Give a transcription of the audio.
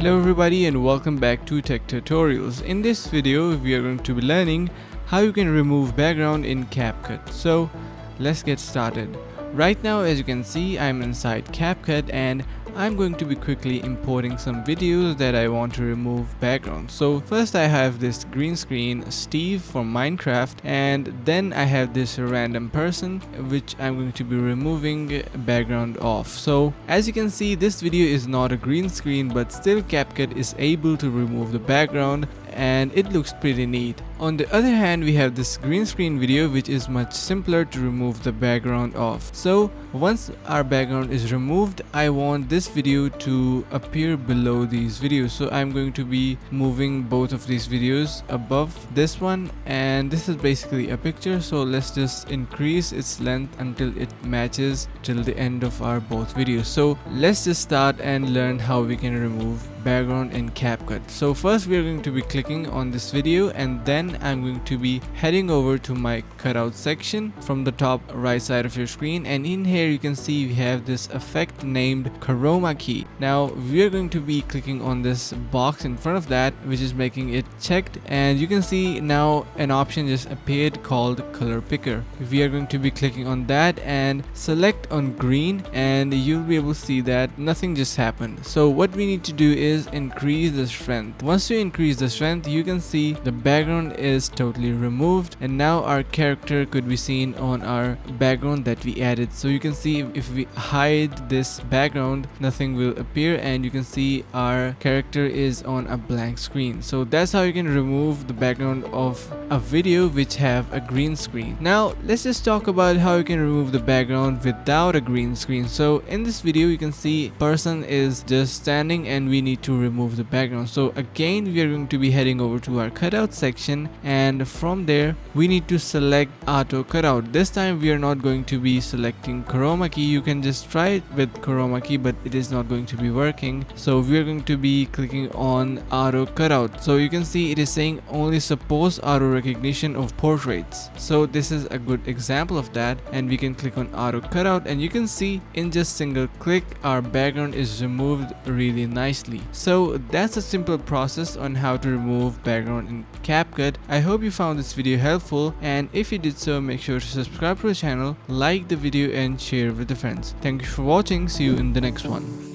Hello everybody and welcome back to Tech Tutorials. In this video we are going to be learning how you can remove background in Capcut. So let's get started. Right now, as you can see, I'm inside Capcut and I'm going to be quickly importing some videos that I want to remove background. So first I have this green screen Steve from Minecraft, and then I have this random person which I'm going to be removing background of. So as you can see, this video is not a green screen, but still Capcut is able to remove the background and it looks pretty neat. On the other hand, we have this green screen video which is much simpler to remove the background of. So once our background is removed, I want this video to appear below these videos. So I'm going to be moving both of these videos above this one, and this is basically a picture. So let's just increase its length until it matches till the end of our both videos. So let's just start and learn how we can remove background in Capcut. So first we are going to be clicking on this video, and then I'm going to be heading over to my cutout section from the top right side of your screen, and in here you can see we have this effect named chroma key. Now we are going to be clicking on this box in front of that which is making it checked, and you can see now an option just appeared called color picker. We are going to be clicking on that and select on green, and you'll be able to see that nothing just happened. So what we need to do is increase the strength. Once you increase the strength, you can see the background is totally removed, and now our character could be seen on our background that we added. So you can see if we hide this background, nothing will appear, and you can see our character is on a blank screen. So that's how you can remove the background of a video which have a green screen. Now let's just talk about how you can remove the background without a green screen. So in this video you can see person is just standing and we need to remove the background. So again we are going to be heading over to our cutout section, and from there we need to select auto cutout. This time we are not going to be selecting chroma key. You can just try it with chroma key, but it is not going to be working. So we are going to be clicking on auto cutout. So you can see it is saying only suppose auto recognition of portraits. So this is a good example of that, and we can click on auto cutout, and you can see in just single click our background is removed really nicely. So that's a simple process on how to remove background in Capcut. I hope you found this video helpful, and if you did so, make sure to subscribe to the channel, like the video and share with the friends. Thank you for watching. See you in the next one.